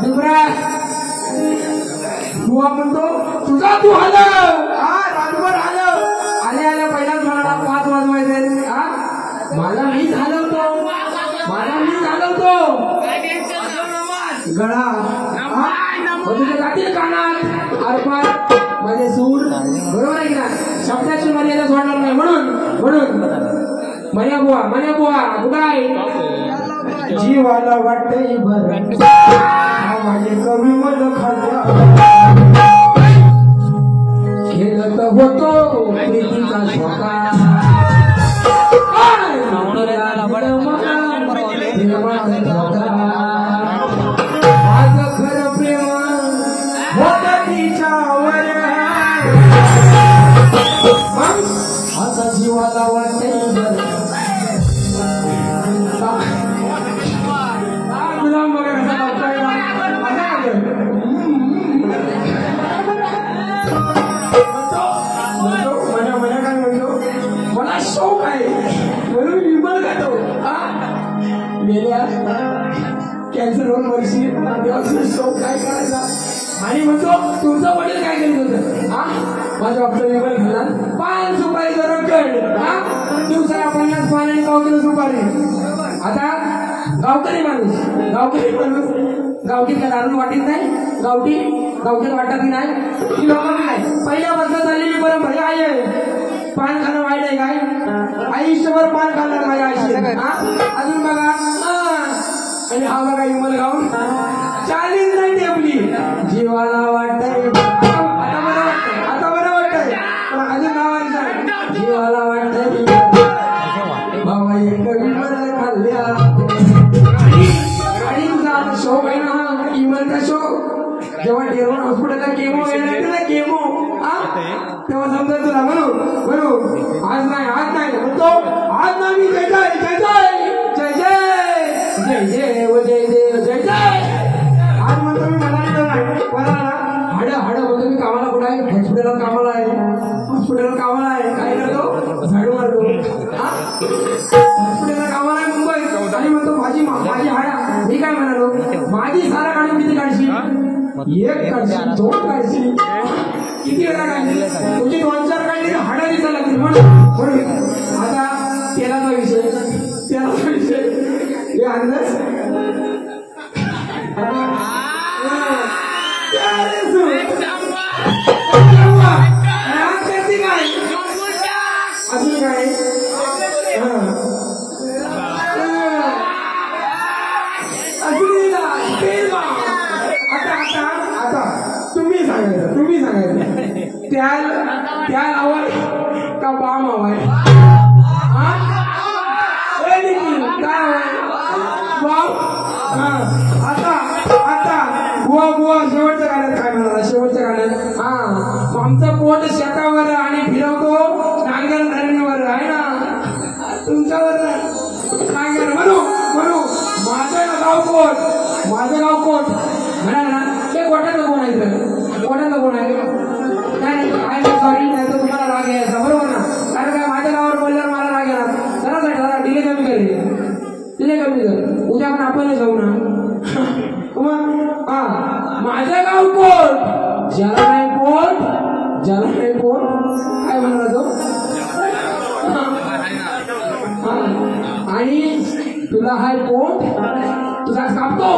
दुबरा बुवा म्हणतो तुझा तू हलव. रातभर हलव. आल्या आल्या पहिलाच मला 5 वाजवायचे. मला मीच हलवतो. मला मीच हलवतो. गळा तुझ्या जातील कानात अर्पात माझे सूर. बरोबर आहे ना. शब्दाची मर्यादा सोडणार नाही. म्हणून मन्या बुवा कुठाय जीवाला वाटते बरं माझे कवी मन खाल्ला खेळत होतो प्रीतीचा झोका. आज खरं प्रेम होत तिच्यावर आता जीवाला वाटते गुलाम वगैरे मला शौक आहे म्हणून विमान खातो. गेल्या कॅन्सरवर वर्षी देवाचं शौक काय करायचा. आणि म्हणतो तुमचं वडील काय करीत होतं. माझ्या बापचा विमान खाल्ला. 5 सुपारीचा रक्कड. दिवसाला 50 पाण्याने पाव किलो सुपारी. आता गावकरी माणूस गावठी काय दारू वाटीत नाही. गावठी वाटत नाही. ही लोक नाही. पहिल्यापासून झालेली परंपरा आहे. पान खाणं वाईट आहे काय. आयुष्यभर पान खाल्लं माझ्या आयुष्य. अजून बघा आणि हा बघा विमल गाऊन 40 नाही टेपली. जीवाला वाटतंय आता बरं वाटतंय पण अजून गावाला जीवाला वाटतंय बाबा एक विमल खाल्ल्या. आणि तुझा आता शोक आहे ना विमलचा शोक. जेव्हा डेरवण हॉस्पिटलला केमो केमो तेव्हा समजा तुला म्हणू आज नाही म्हणतो आज नाही जय जय जय जय जय जय जय देव जय देव जय जय. आज म्हणतो मी मला हाड म्हणतो मी कामाला कुठं आहे. हॉस्पिटलवर कामाला आहे. काय करतो झाडू मारतो. हॉस्पिटलला कामाला आहे मुंबईत. आणि म्हणतो माझी हाडा. मी काय म्हणालो माझी सारा काढून किती काढशील. 1 काढशील 2 काढशील किती वेळा काढली. तुझी 2-4 काढली तर हाडा दिसायला लागली. म्हणून आता तेलाचा विषय हे अंदाज अजून काय आता तुम्ही सांगायचं त्या आवड का बाम हवाय. आता बुवा शेवटच्या गाण्यात काय म्हणाला. शेवटच्या गाण्यात आमचं पोट शेतावर आणि फिरवतो नांगर धरणीवर आहे ना. तुमच्यावर नांगर म्हणू माझं गाव कोट म्हणाल ना. ते गोट्याचं कोण आहे. नाही सॉरी नाही तर तुम्हाला राग यायचा. बरोबर ना. कारण काय माझ्या गावावर बोलल्यावर मला राग येणार. जरा डिले कमी कर. उद्या आपण जाऊ ना. माझं गाव कोट ज्याला नाही पोट काय म्हणाला तो. आणि तुला हाय पोट तुझा कापतो.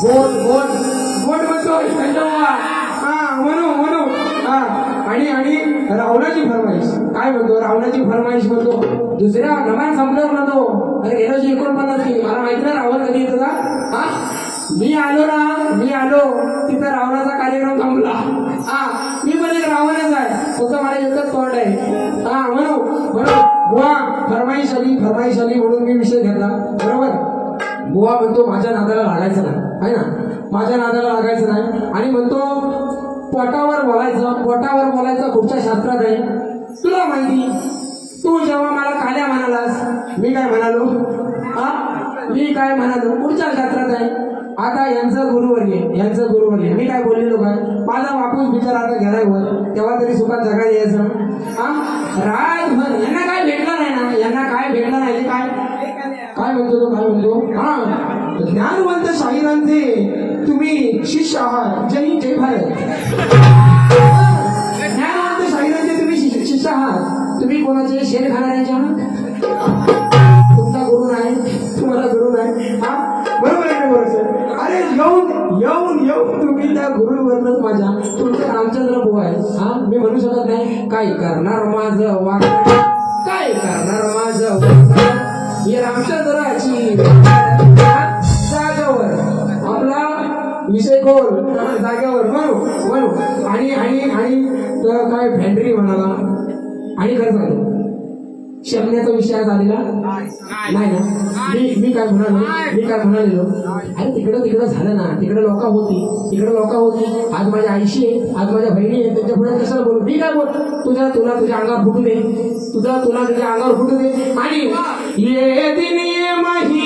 गोट म्हणतो म्हणू आणि रावणाची फरमाईश काय म्हणतो. रावणाची फरमाईश म्हणतो दुसऱ्या नमान संपल्यावर म्हणतो अरे गेल्याची 49 केली. मला माहिती ना रावण कधी येतो का. मी आलो तिथं रावणाचा कार्यक्रम थांबला. मी म्हणजे रावणच आहे. फक्त मला एकच तोंड आहे. म्हणू बुवा फरमाईश आली म्हणून मी विषय घेतला. बरोबर. बुवा म्हणतो माझ्या नादाला लागायचं नाही आहे ना. माझ्या नादाला लागायचं नाही. आणि म्हणतो पोटावर बोलायचं कुठच्या शास्त्रात आहे तुला माहिती. तू जेव्हा मला काल्या म्हणालास मी काय म्हणालो. पुढच्या शास्त्रात आहे. आता यांचं गुरुवर्य मी काय बोललेलो काय. माझा बापूस विचार आता घ्यायला वर तेव्हा तरी सुखात जगायला यायचं. राजभर यांना काय भेटलं नाही. काय म्हणतो ज्ञानवंत साईरांचे तुम्ही शिष्य आहात. जय हिंद, जय भारत. ज्ञानवंत साईरांचे तुम्ही शिष्य आहात. तुम्ही कोणाचे शेर खाणाऱ्याचे आहात? तुमचा गुरु नाही, तुम्हाला गुरु नाही. हा बरोबर आहे ना? बरोबर. अरे येऊन तुम्ही त्या गुरुवरच माझ्या तुमचं रामचंद्र बुवा आहे. हा मी म्हणू शकत नाही काय करणार माझं वाग, काय करणार माझं वाग. हे रामचंद्राची जागेवर आपला विषय खोल जागेवर म्हणू आणि आणि आणि काय फॅन्ड्री म्हणाला. आणि खरं सांगतो शमण्याचा विषय झालेला नाही ना. मी काय म्हणालेलो अरे तिकडं झालं ना. तिकडे लोक होती. आज माझ्या आईशी आहे, आज माझ्या बहिणी आहे. त्यांच्या पुढे कशाला बोलू? मी काय बोल? तुला तुझ्या अंगावर फुटू दे. तुझ्या अंगावर फुटू दे. आणि ये दिन ये महीने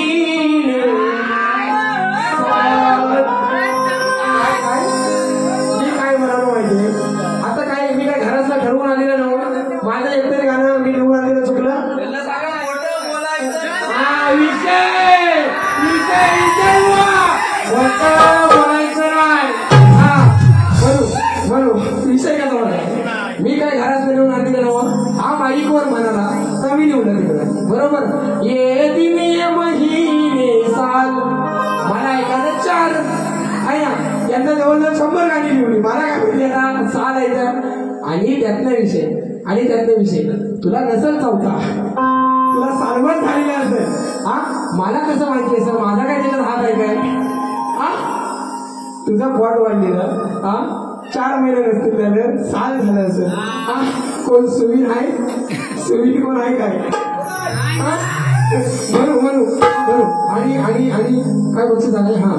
मी काय म्हणालो माहितीये आता? काय मी काय घरातलं ठरवून आलेलं नव्हतं. माझं एकतरी गाणं मी निवडून आलेलं चुकलं. विषय का होता? मी काय घरात लिहून आणलेलं नव्हतं. हा माईकवर म्हणाला तर मी लिहून तिकडे. बरोबर. ये दिन ये महिने साल. मला एखादं 4 आहे ना. त्यांना जवळजवळ 100 गाणी लिहिली. मला काय माहिती आता साल आहे त्या. आणि त्यातला विषय तुला नसेल चौथा, तुला सालवत झालेला असेल. हा मला कसं माहिती आहे सर? माझा काय त्याच्यात हात आहे काय? हा तुझा पोट वाढलेलं. हा 4 महिने नसतील त्याला साल झालं असेल. हा कोण सुवीर आहे? कोण आहे काय? म्हणू आणि आणि आणि काय गोष्ट झालंय. हा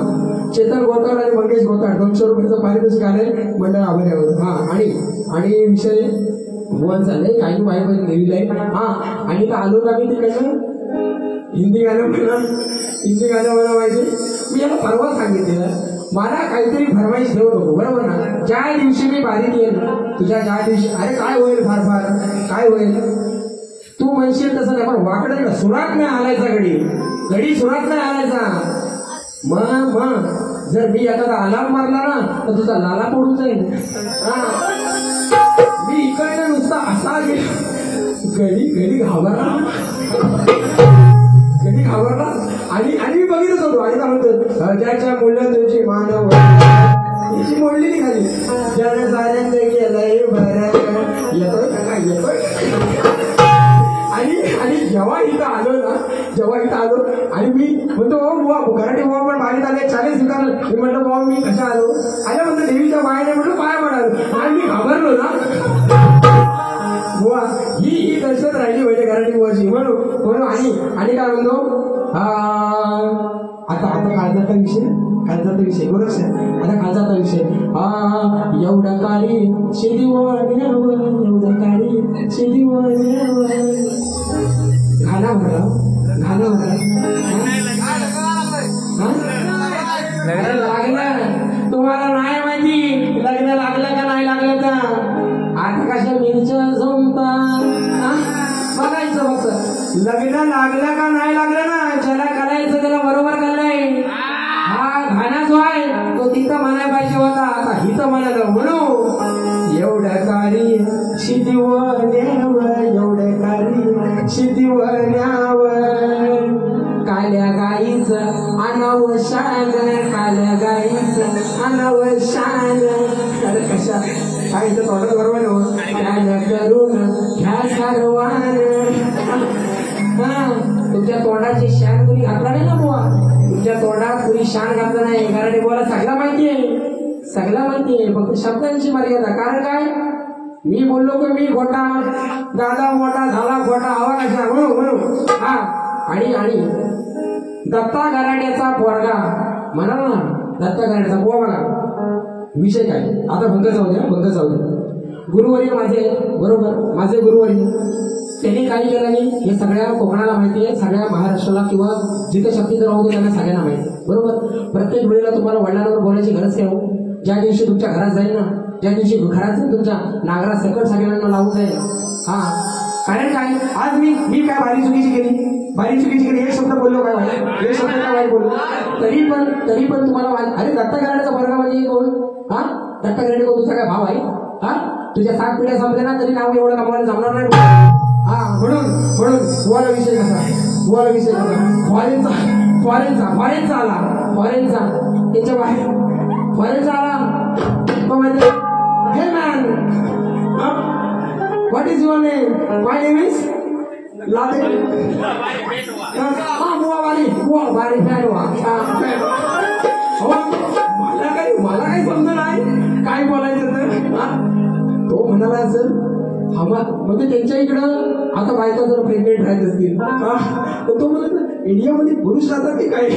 चेतन गोताड आणि मंगेश गोताड 200 रुपयाचं पारितोषिक आलंय मंडळ आभाऱ्यावर. हा आणि विषय बोल झालंय काही वाईपर्यंत लिहिलंय. हा आणि आलो का मी तिकडनं हिंदी गाणं मला माहिती. मी याला परवा सांगितलेलं मला काहीतरी फरमाईश ठेवू नको. बरोबर ना? ज्या दिवशी मी बारीक येईल तुझ्या ज्या दिवशी अरे काय होईल फार काय होईल तू म्हणशील तसं नाही. पण वाकडं सुरात नाही आलायचा घडी सुरात नाही आलायचा. मग जर मी एखादा अलार्म मारला ना तर तुझा लाला पडून जाईल. मी इकडनं नुसता असा घडी घाबरला आणि मी बघितच होतो. आणि काय म्हणतो ज्याच्या मूल्य तुमची मानव याची मोडलेली खाली जन साऱ्यांचे गेलंय बरं येतोय. आणि जेव्हा इथं आलो आणि मी म्हणतो बुवा घराटे बुवा पण बाहेर आले 40 स्वीकारलं. मी म्हटलं बुवा मी कशा आलो म्हणतो देवीच्या बाहेर म्हटलं पाय पडालो. आणि मी घाबरलो ना बुवा ही दहशत राहिली म्हणजे घराटी बुवाची म्हणून आणि काय म्हणतो आता काळजाचा विषय बरोबर. आता काळजाचा विषय एवढा काळी शेतीवर घाना भरला लागलं. तुम्हाला नाही माहिती लग्न लागलं का नाही लागलं का? आता कशा मिरच्या जमता बघायचं फक्त. लग्न लागलं का नाही लागलं ना ज्याला करायचं त्याला बरोबर करायचं. हा घाना जो आहे तो तिथं म्हणायला पाहिजे होता. आता हिथं म्हणायला म्हणू एवढं कारी शिदीवर न्यावं एवढं कारी शिदीवर न्यावं. काल्या गाईचं आणावं शान काल्या गाईचं आणावं शान. अरे कशा काही तर थोडं बरोबर हो करून घ्या सर्वान. तुमच्या तोंडाची शान कुणी घातला नाही ना बुवा. तुमच्या तोंडात कुणी शान घातला नाही. कारण बोला सगळं माहितीये फक्त शब्दांची मर्यादा. कारण काय मी बोललो की मी खोटा दादा मोठा झाला खोटा हवा कशा म्हणू. हा आणि दत्ता गराड्याचा पोरगा म्हणाल ना. दत्ता गराड्याचा बुवा बघा विषय काय. आता बंद जाऊ दे. गुरुवारी माझे गुरुवारी त्यांनी काय केलं नाही हे सगळ्या कोकणाला माहिती आहे. सगळ्या महाराष्ट्राला किंवा जिथे शक्तीचं राहतो त्यांना सगळ्यांना माहिती आहे. बरोबर. प्रत्येक वेळेला तुम्हाला वडिलांवर बोलायची गरज काय हो. ज्या दिवशी तुमच्या घरात जाईल ना ज्या दिवशी घरात तुमच्या नागरात सकट सगळ्यांना लावून जाईल. हा कारण काय आज मी काय बारी चुकीची केली एक शब्द बोललो काय एक शब्द काय बोललो तरी पण तुम्हाला अरे दत्ता घराण्याचा वर्ग म्हणजे कोण? हा, दत्ता घराणे कोण? तुझा काय भाव आहे? हा, तुझ्या 7 पिढ्या संपल्या ना तरी नाव एवढं कमवायला जमणार नाही. हा, म्हणून बुवाला विषय कसा आहे? बुवाला विषय कसा? फॉरेनचा आला. त्याच्या बाहेर फॉरेनचा आला तो म्हणजे हे man, what is your name? My name is लादे. हा, बुवा बारी फॅन व्हा. मला काही समज नाही काय बोलायचं तर. तो म्हणाला असेल म्हणजे त्यांच्या इकडं आता बायका जर प्रेग्नेंट राहत असतील तर तो म्हणत इंडियामध्ये पुरुष राहतात की काय?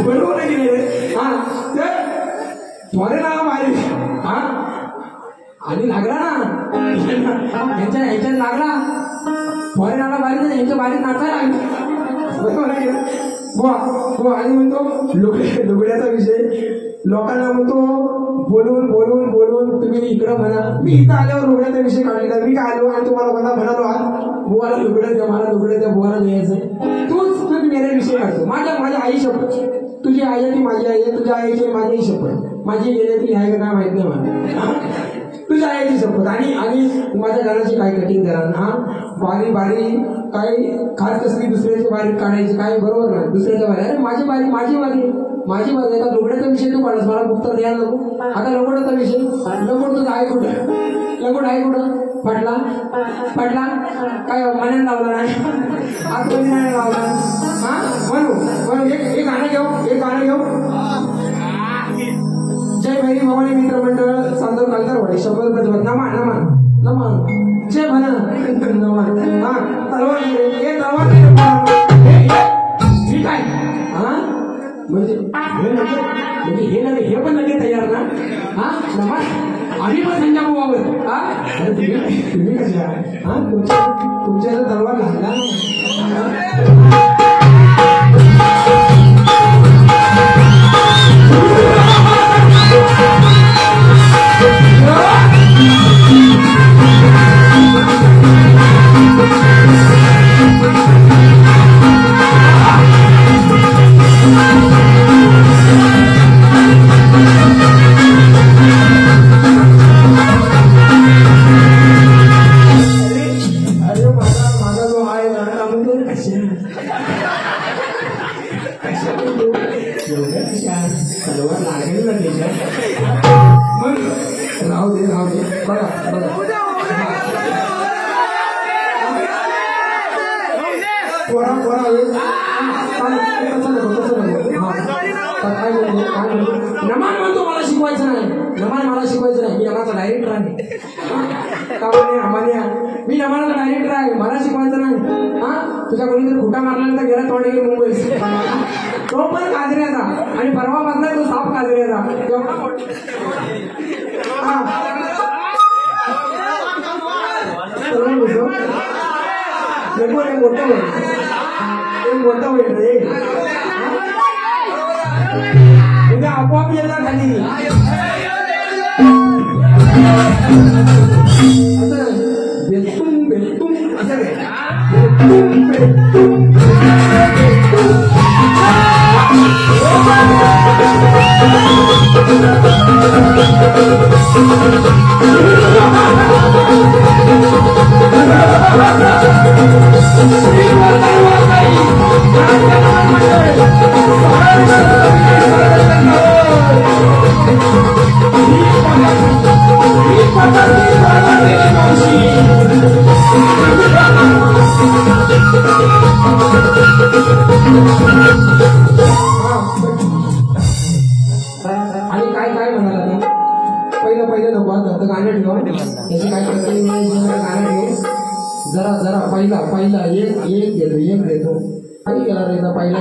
बरोबर आहे की नाही? हा, फॉरेन आला बाहेर. हा, आणि लागला ना ह्याच्यात लागला. फॉरेन आला बाहेर तर ह्यांच्या बाहेर नाचायला लागला. बरोबर आहे ना? बुवा आणि म्हणतो लुगड्याचा विषय लोकांना म्हणतो बोलून तुम्ही इकडं म्हणा. मी इथं आल्यावर लुगड्याचा विषय काढलेला. मी काय आलो आणि तुम्हाला म्हणालो बुवाला लुगड्या द्या, मला लुगड्या द्या, बुवाला द्यायचं. तूच मेरे विषय काढतो. माझ्या आई शपथ, तुझी आई ती माझी आई आहे, तुझ्या आईची माझी शपथ. माझी गेली आहे का काय माहित नाही मला. तुझ्या आईची शपथ. आणि माझ्या घराची काय कटिंग करा ना, बारी काय खास कसली दुसऱ्याची बारी काढायची काय बरोबर नाही. दुसऱ्याच्या बारी अरे माझी बारी आता लुगड्याचा विषय तू काढस, मला उत्तर द्यायला नको. आता लंगोटाचा विषय, लंगोट तुझा आहे कुठं? फाटला काय मनाने लावला नाही, आज कधी नाही लावला. हा, म्हणू एक गाणं घेऊ. जय भैरी भवानी मित्रमंडळ चांदोर कांदरवाडी शंभर प्रतिबद्ध. नमान जय भना नमान. हा, तलवार ठीक आहे. हा, म्हणजे हे पण लगेच तयार ना. हा, नमान आम्ही पण संजय बुवावर. हा, अरे तुम्ही कसे आहात? हा, तुमच्या तलवार लागला. राहू दे बघा नमान म्हणतो मला शिकवायचं नाही. मी नमाचा डायरेक्टर आहे. मी नमाचा डायरेक्टर आहे, मला शिकवायचं नाही. हा, तुझ्या कोणीतरी खोटा मारल्यानंतर गेला तोंड गेली मुंबईत. तो पण काजऱ्याचा आणि परवा बसलाय तो साप काजऱ्याचा. मोठं होईल रे उद्या आपोआप येणार खाली. बेलतुम असं आणि काय म्हणाला पहिलं नको गाणं ठेवा. त्याची काय गाणं ठेव जरा पहिला एक देतो काही केला रे पहिला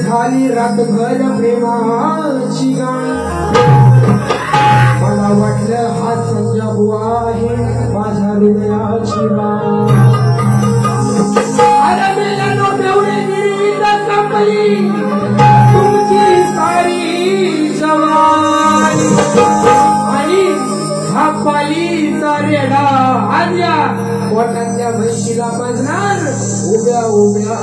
झाली रातभर प्रेमाची गाणी. मला वाटलं हा संजय बुवा आहे माझ्या हृदयाची बात. अरे मेला नो बेवडे गिरी झाली तुमची सारी जवानी आणि हा पालीचा रेडा आज या पोटातल्या म्हशीला बजणार उभ्या उभ्या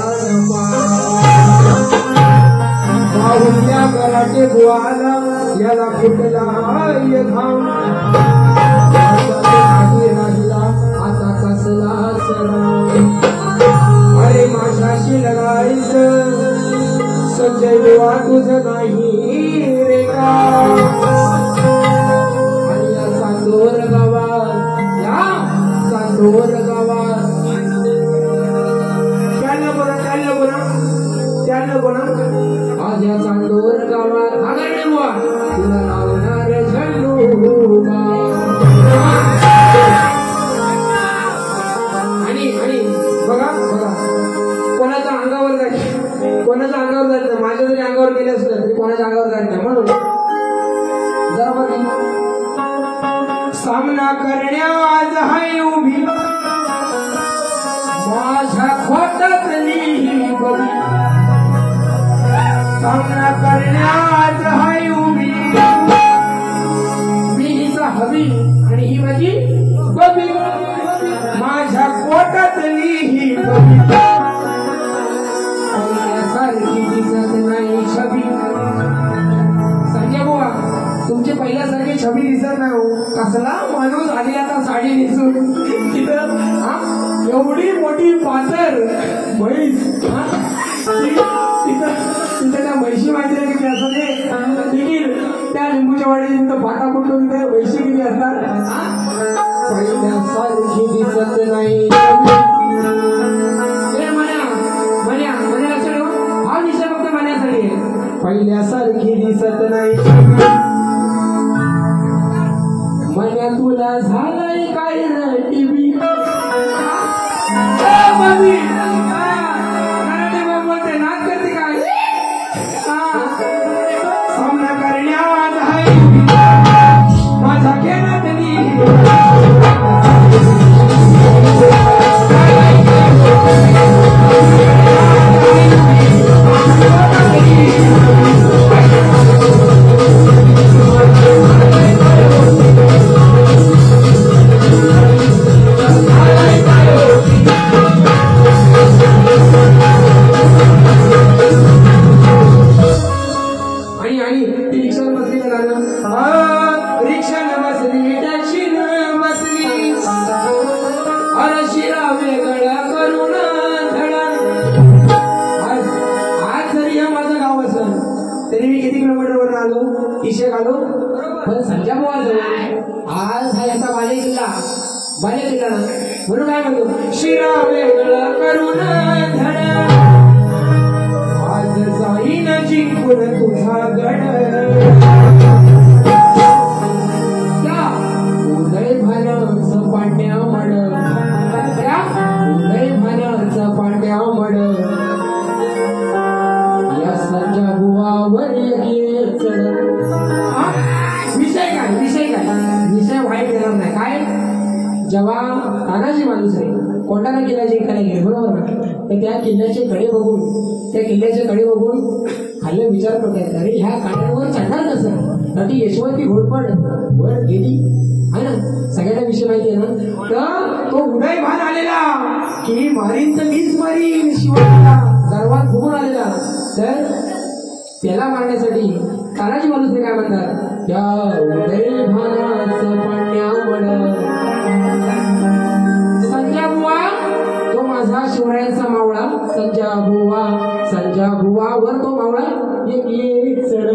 बाहुल्या मराठे बुवाला याला कुठला राहिला आता कसला सणा अरे माझ्याशी लढायचं संजय बुवा तुझं नाही रे का आणि या चांदोर गावात त्यानं बोला आज या चांदोर गावात आगरणे बुवा तुला लावणार झंडू आणि बघा कोणाच्या अंगावर जायचं माझ्या जरी अंगावर गेले असलं तरी कोणाच्या अंगावर जायचं नाही म्हणून जरा बघ सामना करण्यास हाय उभी माझ्या खोटातली बघी सामना करण्यास हाय उभी मी हिचा हवी आणि ही माझी बबी माझ्या पोटातली ही बबी सारखी दिसत नाही छबी संजय बुवा तुमचे पहिल्यासारखे छबी दिसत नाही हो कसला माणूस आली आता साडी नेसून तिथं एवढी मोठी पातर म्हैस तिथं त्या म्हैशी माहिती आहे किती असं देखील त्या लिंबूच्या वाडी तिथं फाटा कुठून तिथे म्हैशी किती असतात पहिल्यासारखी दिसत नाही हा विषय फक्त म्हणण्यासाठी पहिल्यासारखी दिसत नाही मन्या तुला झालंय काय टीव्ही बोलते नाच करते काय सामना करण्यात आहे माझा केला तरी पण संजय बुवा आज हा याचा बाले किल्ला म्हणून काय म्हणतो शिरा वेगळा करून धडा आज जाईन जिंकून तुझा गड उदय भाण्याचं पांड्या मड उदय भाण्याचं पांड्या मड या संजय बुवावर विषय वाईट येणार नाही काय जेव्हा तानाजी माणूस आहे कोंढाणा किल्ला जिंकायला गेले बरोबर ना तर त्या किल्ल्याचे कडे बघून खाल्ले विचार करतायत अरे ह्या काड्यांवर चढणार कसं तर ती यशवंती घोडपड वर गेली है ना सगळ्यांना विषय माहिती आहे ना तर तो उदय भान आलेला की मारीन तर मीच मारीन शिवाजीला गर्वात फुगून आलेला तर त्याला मारण्यासाठी तानाजी माणूस काय म्हणतात त्या उदय भानाचं पाण्यावर संजय बुवा तो माझा शिवरायांचा मावळा संजय बुवा वर तो मावळा एक चढ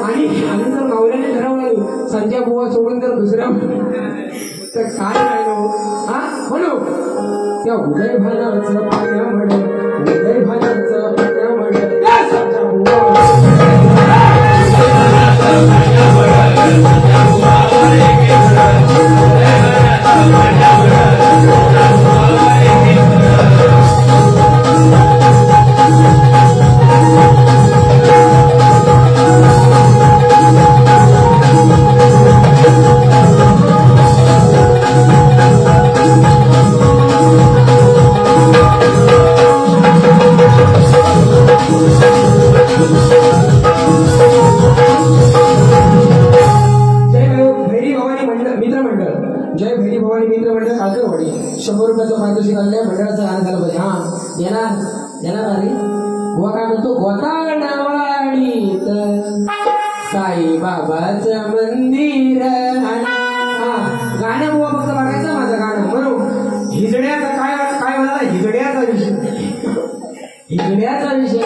आणि आम्ही जर मावळ्याने ठरवलं संजय बुवा सोडून जर दुसऱ्या तर काय राहिलो म्हणू त्या उदय भानाचं पाण्यावर उदय भानाचं पाण्यावर संजय बुवा चाललंय मंडळाचं गाणं झालं पाहिजे. हा येणार आधी बुवा काय म्हणतो, गोताळवाडीत साईबाबाचं मंदिर. हा गाणं बुवा फक्त बघायचं माझं गाणं म्हणून. हिजड्याचा काय काय म्हणाला, हिजड्याचा विषय.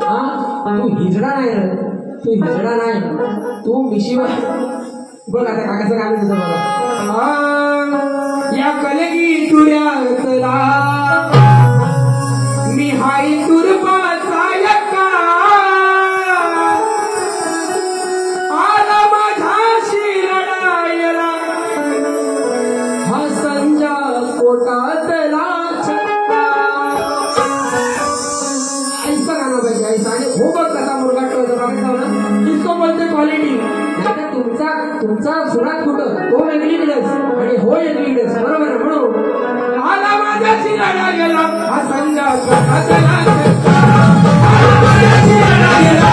हा तू हिजडा नाही रे, तू हिजडा नाही, तू मिशीवर बघ. आता काकाचं गाणं तुझं बघा. या कलगी तुऱ्यातला मी हाय तुरपाचा यक्का, आला माझ्याशी लढायला हा संजा कोटातला छक्का. ऐसा गाणं पाहिजे, ऐसा. आणि हो बघ कसा मुलगा ठेवायचा बघायचा ना, इसको बोलते क्वालिटी. तुमचा सुरात कुठं, तो वेगळीकडेच आणि हो वेगळीकडेच, बरोबर आहे. म्हणून आला माझ्याशी लढायला हा संजा कोटातला छक्का, आला माझ्याशी लढायला.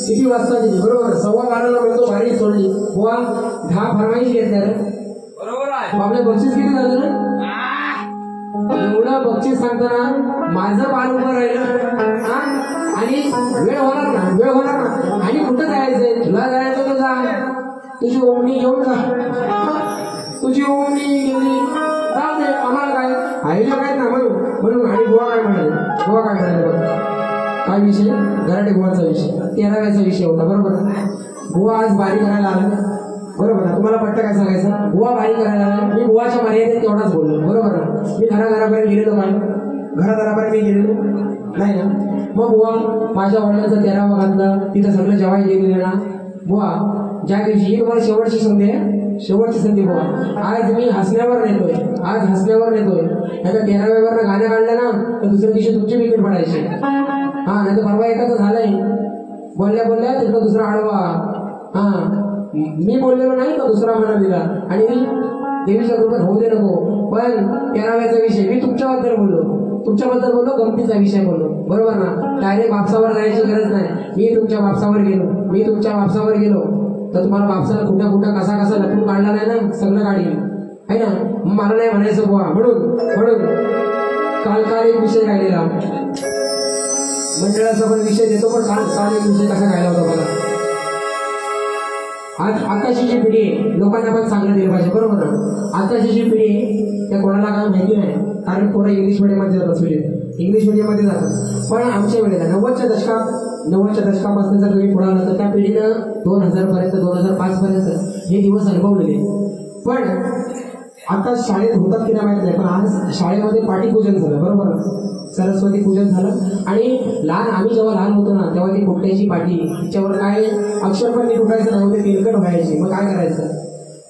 किती वाजता दिली, बरोबर. 12:15 म्हणतो भारी सोडली बुवा. 10 फरमाईश घेतल्या रे, बरोबर आहे. आपले बक्षीस किती झालं ना, एवढं बक्षीस सांगताना माझं पार उभं राहिलं. आणि वेळ होणार ना. आणि कुठं जायचंय, तुला जायचं तर जा, तुझी ओमणी घेऊन जा. तुझी ओमणी गेली जाऊ दे, आम्हाला काय आईला काय ना म्हणून. आणि बुवा काय म्हणाले काय विषय, गराटे बुवाचा विषय, 13व्याचा विषय होता, बरोबर. बुवा आज बारी करायला आला, बरोबर. तुम्हाला पट्ट काय सांगायचं, बुवा बारी करायला आला. मी बुवाच्या मर्यादेत तेवढाच बोललो, बरोबर. मी घरापर्यंत गेलेलो काय, घरापर्यंत मी गेलेलो नाही ना. मग बुवा माझ्या वडिलांचा 13वा घातला, तिथं सगळं जेवाय गेलेलं ना. बुवा ज्या दिवशी ही तुम्हाला शेवटची संधी बुवा, आज मी हसण्यावर नेतोय. आता 13व्यावर गाणं काढलं ना तर दुसऱ्या दिवशी तुमची विकेट पडायची. हा नाही तर परवा एकाच झालंय, बोलल्या तिथं दुसरा आडवा. हा मी बोललेलो नाही तर दुसरा म्हणा दिला. आणि देवीच्या कृपेत होऊ दे नको. पण 13व्याचा विषय मी तुमच्याबद्दल बोललो, गमतीचा विषय बोललो, बरोबर ना. डायरेक्ट बापसावर जायची गरज नाही. मी तुमच्या बापसावर गेलो तर तुम्हाला बापसाला कुठं कसा लपून काढला नाही ना, सगळं काढील आहे ना. मला नाही म्हणायचं बुवा. म्हणून काल एक विषय राहिलेला, मंडळाचा पण विषय देतो, पण काल एक विषय कसा राहिला होता मला. आज आताची जी पिढी आहे, लोकांना पण चांगलं दिलं पाहिजे, बरोबर ना. आताची जी पिढी आहे त्या कोणाला काय माहिती नाही, कारण पोरं इंग्लिश मीडियममध्ये जातात, इंग्लिश मीडियममध्ये जातात. पण आमच्या वेळेला 90च्या दशकापासून जर तुम्ही पुढे आला तर त्या पिढीनं 2000 पर्यंत 2005 पर्यंत हे दिवस अनुभवलेले. पण आता शाळेत होतात की नाही माहित नाही, पण आज शाळेमध्ये पाठीपूजन झालं, बरोबर. सरस्वती पूजन झालं. आणि आम्ही जेव्हा लहान होतो ना तेव्हा ती फुटण्याची पाठी, तिच्यावर काय अक्षर पण ती फुटायचं नव्हते, तेलकट व्हायची. मग काय करायचं,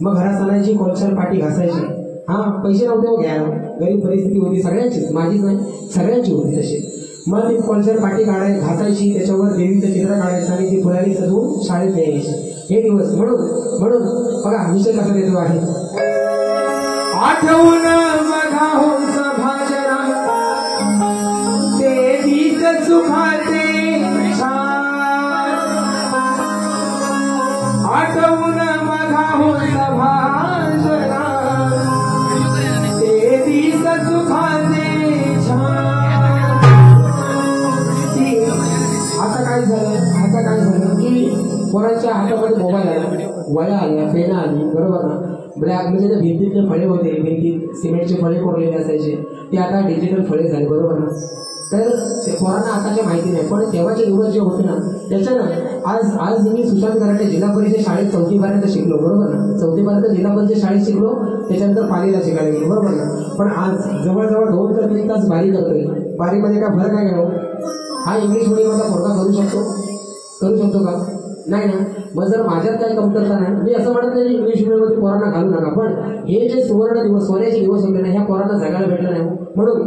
मग घरात आणायची कोळशार पाठी घासायची. हा पैसे नव्हते हो घ्यायला, गरीब परिस्थिती होती सगळ्यांचीच, माझीच नाही सगळ्यांची होती तशी. मग ती कोळशार पाठी घासायची, त्याच्यावर देवीचं चित्र काढायचं आणि ती फुलारी सजवून शाळेत न्यायची. हे दिवस म्हणून बघा विषय कसा देतो आहे. आठवून बघा हो सभाजना देवीच सुखाचे आठवून बघा हो सभाजना देवीच सुखाचे आता काय झालं की कोणाच्या हातामध्ये मोबाईल आला, वया आल्या, पेना आली, बरोबर ना. ब्लॅक म्हणजे त्या भिंतीतले फळे होते, भिंतीत सिमेंटचे फळे कोरलेले असायचे, ते आता डिजिटल फळे झाले, बरोबर ना. तर ते पोरांना आताच्या माहिती नाही, पण तेव्हाचे दिवस जे होते ना त्याच्यानं आज मी सुशांत कराटे जिल्हा परिषद शाळेत 4थी पर्यंत शिकलो, बरोबर ना. 4थी पर्यंत जिल्हा परिषद शाळेत शिकलो, त्याच्यानंतर पालीला शिकायला गेलो, बरोबर ना. पण आज जवळजवळ 2 ते 3 तास बारी करतोय. बारीमध्ये काय फरक आहे का, हा इंग्लिश मीडियमचा पोरगा करू शकतो का? नाही ना. मग जर माझ्यात काही कमतरता नाही, मी असं म्हणत नाही इंग्लिश मीडियममध्ये पोरांना घालू नका, पण हे जे सुवर्ण दिवस सोन्याचे दिवस होते ना, ह्या पोरांना जगायला भेटलं नाही. म्हणून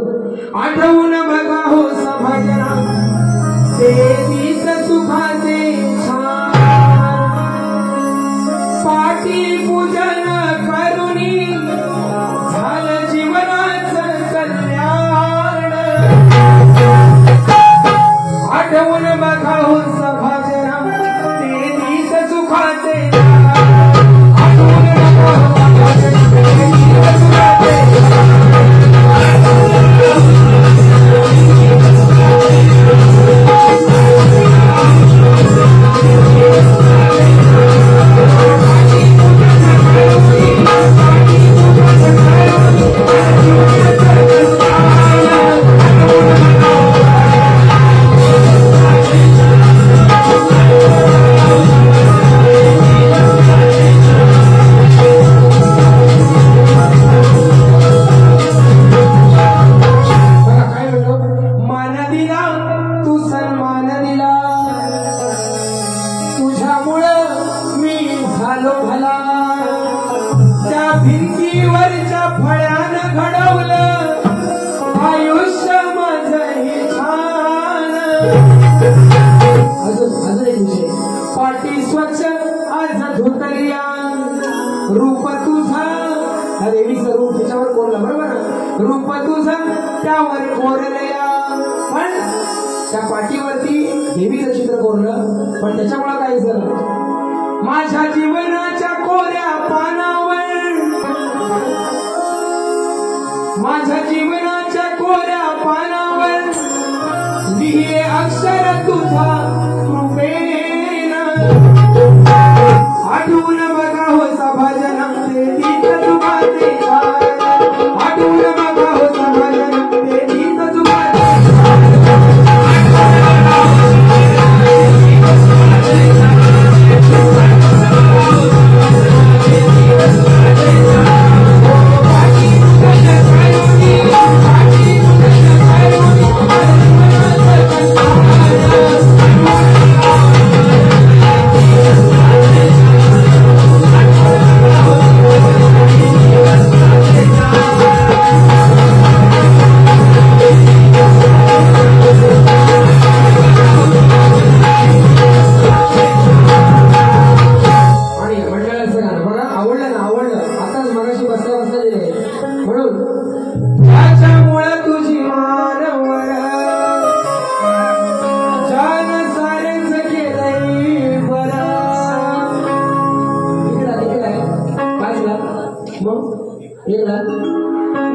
आठवून बघा हो सभाजना तेवीस सुखाचे छान, पाटी पूजन करुणी झालं जीवनाचं कल्याण. आठवून बघा हो सभाजना तेवीस सुखाचे छान, आठवून बघा हो सभाजना तेवीस सुखाचे भिंतीवरच्या फळ्यानं घडवलं आयुष्य माझं हे छान. अजून एक विषय, पाटी स्वच्छ आज धुतलिया, रूप तुझं देवीचं रूप त्याच्यावर कोरलं, बरोबर ना? रूप तुझं त्यावर कोरलया, पण त्या पाठीवरती देवीचं चित्र कोरलं, पण त्याच्यामुळे काय झालं? माझ्या जीवनाच्या कोऱ्या पानावर, माझ्या जीवनाच्या कोऱ्या पानावर लिहिले अक्षर तुझा कृपेन. आठवून बघा हो सभाजना तेवीस सुखाचे छान, आठवून बघा हो सभाजना तेवीस सुखाचे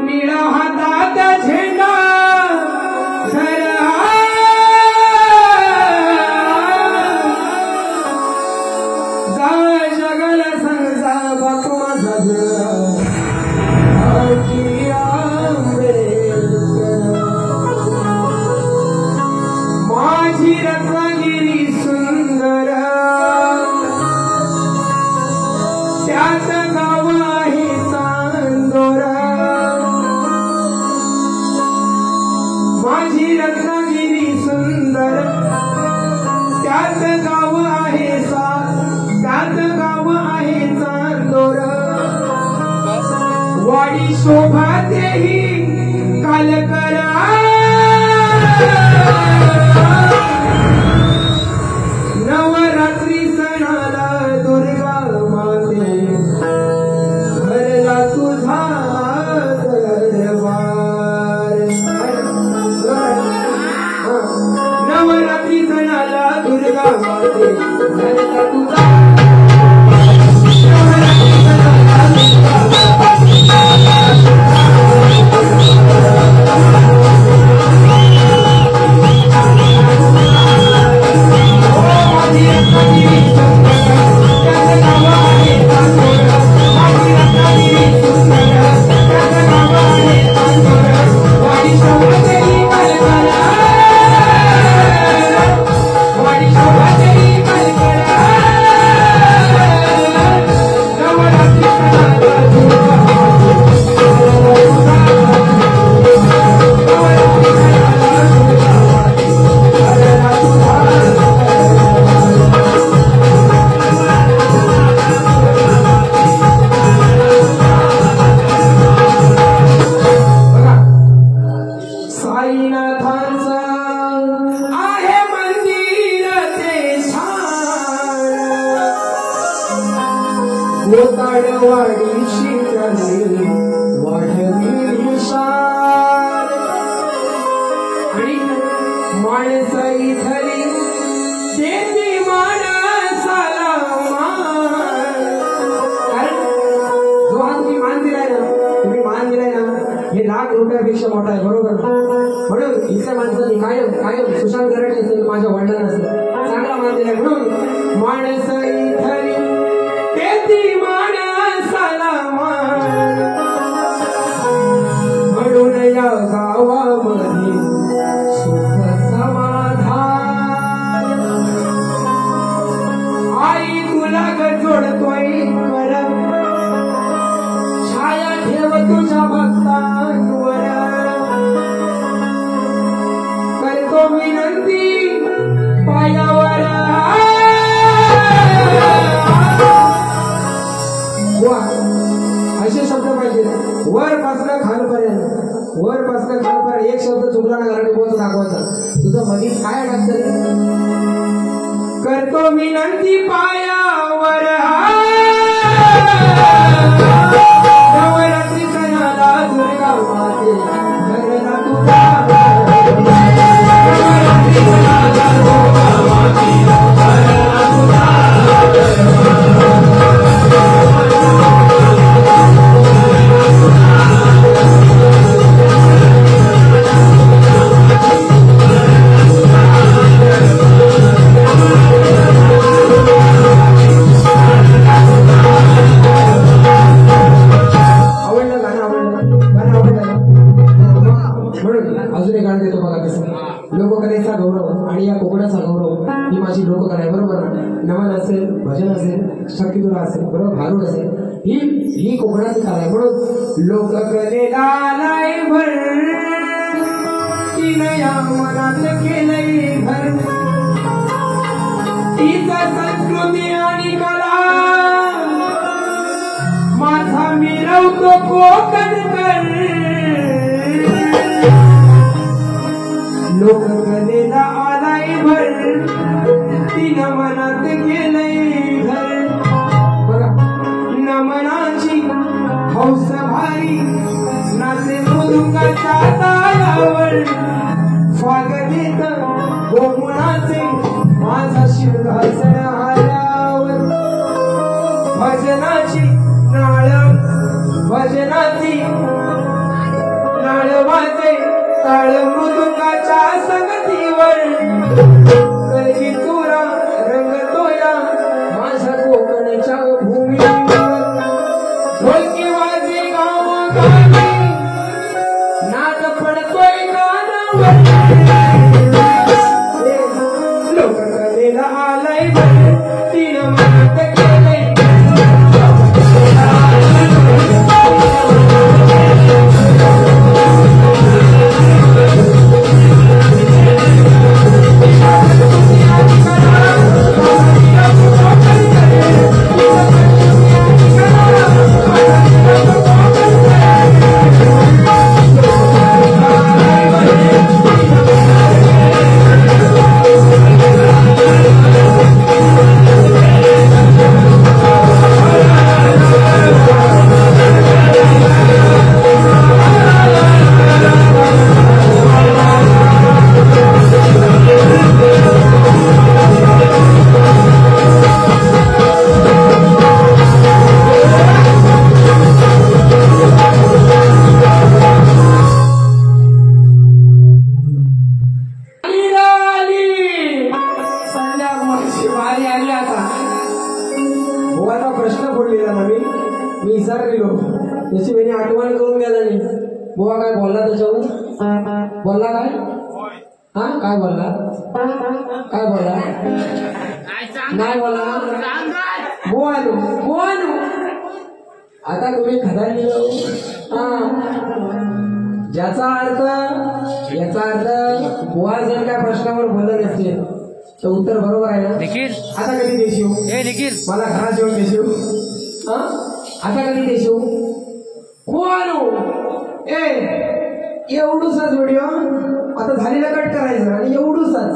निळा हातात झेंडा जगाला सांगा बापू माझी रत्नागिरी सुंदर, त्यात गाव आहे चांदोरा. माझी रत्नागिरी सुंदर, त्यात गाव आहे त्यात गाव आहे चांदोरा. वाडी शोभातेही कालकरा, नवरात्री सणाला दुर्गा माते भरला तुझा दरबार. नवरात्री सणाला दुर्गा माते भरला तुझा नवरात्री सणाला दुर्गा माते गोताडवाडी शिकली वाढवी शार आणि माणस इथली देती माणसाला मान. कारण जो हा तुम्ही मान दिलाय ना हे ₹1,00,000 मोठा आहे, बरोबर. म्हणून इथल्या माणसांनी कायम सुशांत गराटे असेल, माझ्या वडिलांना असेल, चांगला मान दिलाय. म्हणून माणस इथली देती माणसाला मान. म्हणून या गावामध्ये सुख समाधान. आई तुला जोडतोय परत, छाया ठेव तुझ्या भक्तांवर. करतो विनंती पायावर. असे शब्द पाहिजे, वर पासनं खालपर्यंत एक शब्द चुकला ना घराने बोलतो दाखवायचा. तुझं मध्ये काय अडचण? करतो विनंती पायावर. नवरात्री सणाला दुर्गा माते घरला तुझा. नवरात्री सणाला दुर्गा माते घरला तुझा. अजून एक गाणं देतो बघा कसं. लोककलेचा गौरव आणि या कोकणाचा गौरव ही माझी लोककला आहे, बरोबर. नमन असेल, भजन असेल, शक्तिदुरा असेल, बरोबर, भारूड असेल, ही कोकणाची कला आहे. म्हणून लोककलेला लाई भर, तिनं या मनात केलंय घर. तिचा संस्कृती आणि कला माझा मिरवतो कोकण कर. लोककलेला आलाय भर, तिनं मनात केलंय घर. बघा, नमनाची हौस भारी, नाचे मुलुकाच्या तालावर. स्वागत गोमुळाचे माझा शिवघासन आल्यावर. भजनाची नाळ वाजे ताळ मृदुकाच्या संगतीवर. कलगी तुरा रंगतोया माझ्या कोकणच्या भूमीवर. ढोलकी वाजे गावोगावी नाद पडतोय कानावर. लोककलेला आलाय भर, तिनं मनात केलंय. त्याची वेळी आठवण करून गेला नाही. बुवा काय बोलला त्याच्यावर? बोलला काय? हा काय बोलला? काय बोलला? नाही बोलला. बुवानो आता तुम्ही खदान ज्याचा अर्थ याचा अर्थ बुवा जर काय प्रश्नावर बोलत नसेल तर उत्तर बरोबर आहे ना. आता कधी देशील मला घरात जेवण देशील? आता कधी देशील? कोण एवढूसाच व्हिडिओ आता झालेला कट करायचा आणि एवढूसाच